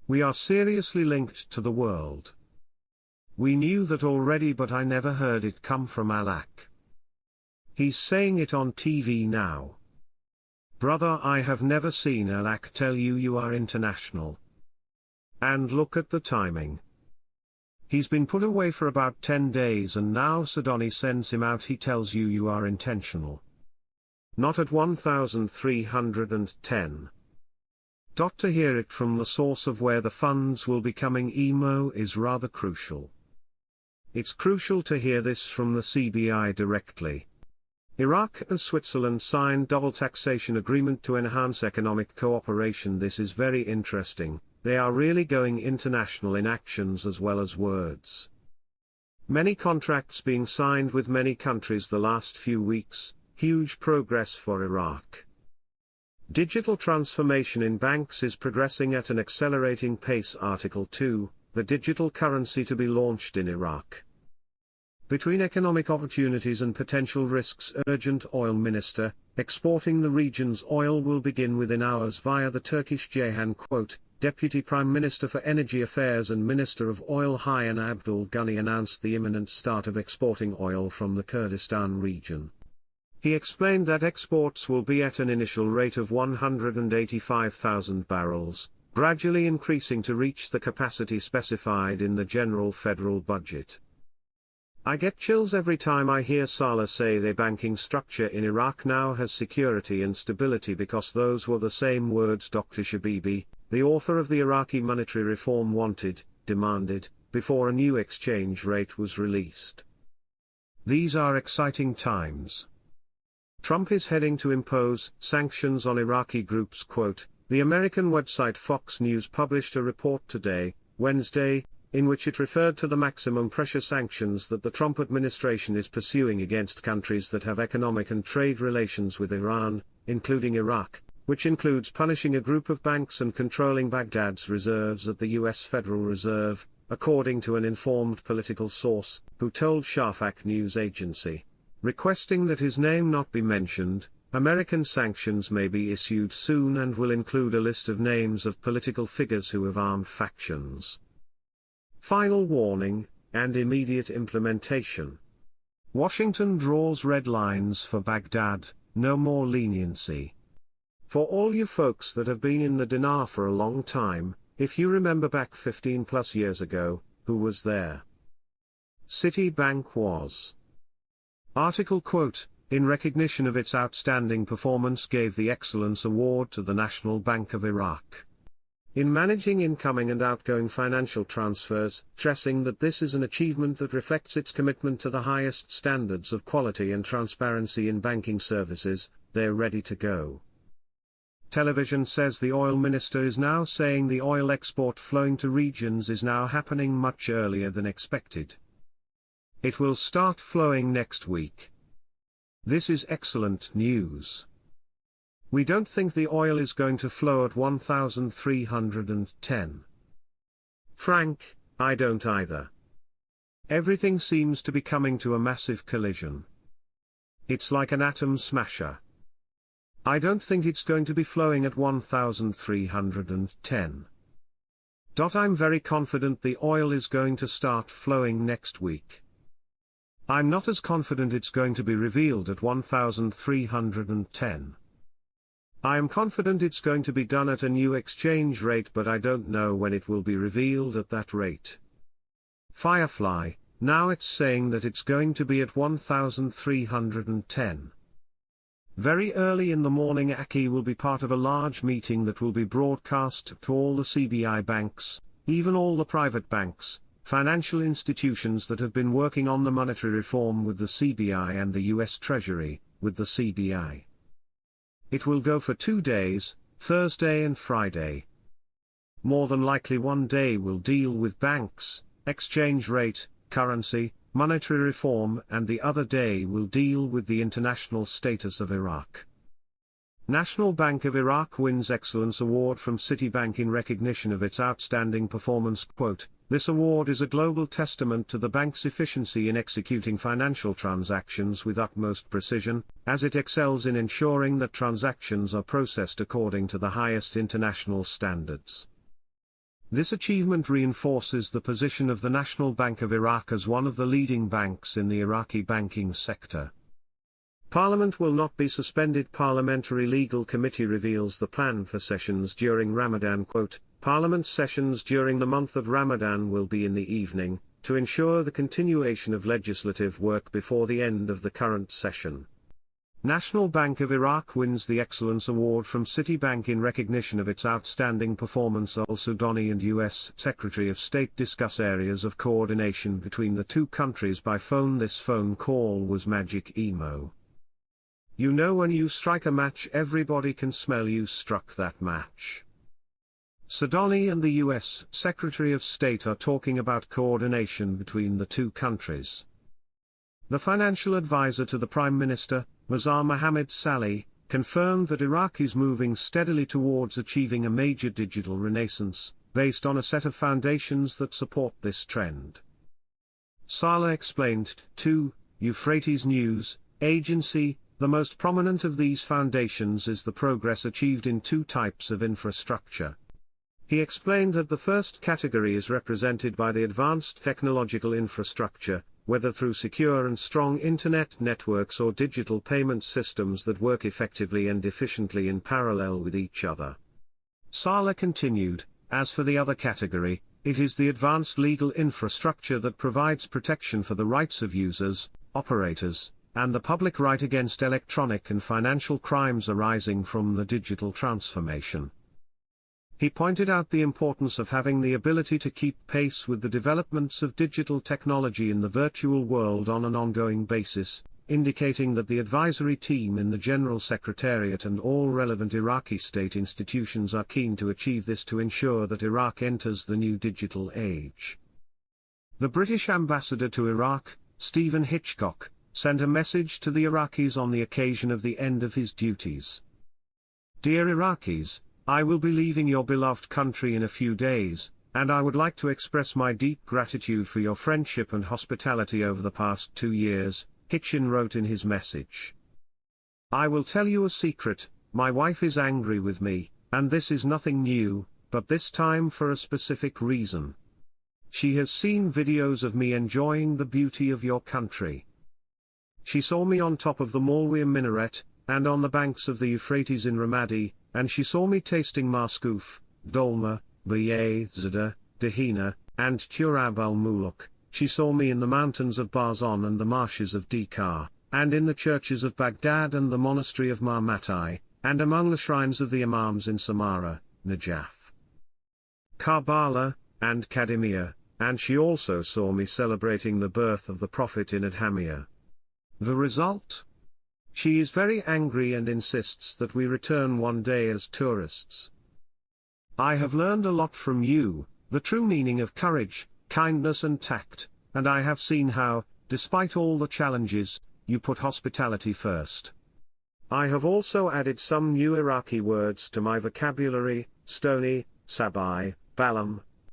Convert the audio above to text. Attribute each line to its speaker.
Speaker 1: We are seriously linked to the world. We knew that already, but I never heard it come from Alak. He's saying it on TV now. Brother, I have never seen Alak tell you you are international. And look at the timing. He's been put away for about 10 days and now Sudani sends him out. He tells you you are intentional. Not at 1310. To hear it from the source of where the funds will be coming EMO is rather crucial. It's crucial to hear this from the CBI directly. Iraq and Switzerland signed double taxation agreement to enhance economic cooperation. This is very interesting. They are really going international in actions as well as words. Many contracts being signed with many countries the last few weeks, huge progress for Iraq. Digital transformation in banks is progressing at an accelerating pace. Article 2, the digital currency to be launched in Iraq. Between economic opportunities and potential risks, urgent oil minister, exporting the region's oil will begin within hours via the Turkish Ceyhan. Deputy Prime Minister for Energy Affairs and Minister of Oil Hayan Abdul Ghani announced the imminent start of exporting oil from the Kurdistan region. He explained that exports will be at an initial rate of 185,000 barrels, gradually increasing to reach the capacity specified in the general federal budget. I get chills every time I hear Saleh say the banking structure in Iraq now has security and stability, because those were the same words Dr. Shabibi, the author of the Iraqi monetary reform, demanded, before a new exchange rate was released. These are exciting times. Trump is heading to impose sanctions on Iraqi groups. The American website Fox News published a report today, Wednesday, in which it referred to the maximum pressure sanctions that the Trump administration is pursuing against countries that have economic and trade relations with Iran, including Iraq, which includes punishing a group of banks and controlling Baghdad's reserves at the U.S. Federal Reserve, according to an informed political source, who told Shafak news agency, requesting that his name not be mentioned. American sanctions may be issued soon and will include a list of names of political figures who have armed factions. Final warning, and immediate implementation. Washington draws red lines for Baghdad, no more leniency. For all you folks that have been in the dinar for a long time, if you remember back 15 plus years ago, who was there? Citibank was. Article in recognition of its outstanding performance gave the Excellence Award to the National Bank of Iraq. In managing incoming and outgoing financial transfers, stressing that this is an achievement that reflects its commitment to the highest standards of quality and transparency in banking services, they're ready to go. Television says the oil minister is now saying the oil export flowing to regions is now happening much earlier than expected. It will start flowing next week. This is excellent news. We don't think the oil is going to flow at 1310. Frank, I don't either. Everything seems to be coming to a massive collision. It's like an atom smasher. I don't think it's going to be flowing at 1310. I'm very confident the oil is going to start flowing next week. I'm not as confident it's going to be revealed at 1310. I am confident it's going to be done at a new exchange rate, but I don't know when it will be revealed at that rate. Firefly, now it's saying that it's going to be at 1310. Very early in the morning, Aki will be part of a large meeting that will be broadcast to all the CBI banks, even all the private banks, financial institutions that have been working on the monetary reform with the CBI, and the US Treasury, with the CBI. It will go for 2 days, Thursday and Friday. More than likely one day will deal with banks, exchange rate, currency, monetary reform, and the other day will deal with the international status of Iraq. National Bank of Iraq wins Excellence Award from Citibank in recognition of its outstanding performance. This award is a global testament to the bank's efficiency in executing financial transactions with utmost precision, as it excels in ensuring that transactions are processed according to the highest international standards. This achievement reinforces the position of the National Bank of Iraq as one of the leading banks in the Iraqi banking sector. Parliament will not be suspended. Parliamentary Legal Committee reveals the plan for sessions during Ramadan. Quote, Parliament sessions during the month of Ramadan will be in the evening, to ensure the continuation of legislative work before the end of the current session. National Bank of Iraq wins the Excellence Award from Citibank in recognition of its outstanding performance. Al-Sudani and U.S. Secretary of State discuss areas of coordination between the two countries by phone. This phone call was magic emo. You know, when you strike a match, everybody can smell you struck that match. Sudani and the U.S. Secretary of State are talking about coordination between the two countries. The financial advisor to the Prime Minister, Mazar Mohammed Saleh, confirmed that Iraq is moving steadily towards achieving a major digital renaissance, based on a set of foundations that support this trend. Saleh explained to Euphrates News Agency, the most prominent of these foundations is the progress achieved in two types of infrastructure. He explained that the first category is represented by the advanced technological infrastructure, whether through secure and strong internet networks or digital payment systems that work effectively and efficiently in parallel with each other. Saleh continued, as for the other category, it is the advanced legal infrastructure that provides protection for the rights of users, operators, and the public right against electronic and financial crimes arising from the digital transformation. He pointed out the importance of having the ability to keep pace with the developments of digital technology in the virtual world on an ongoing basis, indicating that the advisory team in the General Secretariat and all relevant Iraqi state institutions are keen to achieve this to ensure that Iraq enters the new digital age. The British ambassador to Iraq, Stephen Hitchcock, sent a message to the Iraqis on the occasion of the end of his duties. Dear Iraqis, I will be leaving your beloved country in a few days, and I would like to express my deep gratitude for your friendship and hospitality over the past 2 years, Hitchin wrote in his message. I will tell you a secret, my wife is angry with me, and this is nothing new, but this time for a specific reason. She has seen videos of me enjoying the beauty of your country. She saw me on top of the Malwiya minaret, and on the banks of the Euphrates in Ramadi, and she saw me tasting maskoof, dolma, zada, dahina, and turab al-muluk. She saw me in the mountains of Barzan and the marshes of Dikar, and in the churches of Baghdad and the monastery of Marmatai, and among the shrines of the Imams in Samarra, Najaf, Karbala, and Kadimia, and she also saw me celebrating the birth of the Prophet in Adhamia. The result? She is very angry and insists that we return one day as tourists. I have learned a lot from you, the true meaning of courage, kindness and tact, and I have seen how, despite all the challenges, you put hospitality first. I have also added some new Iraqi words to my vocabulary: stony, sabai, balam,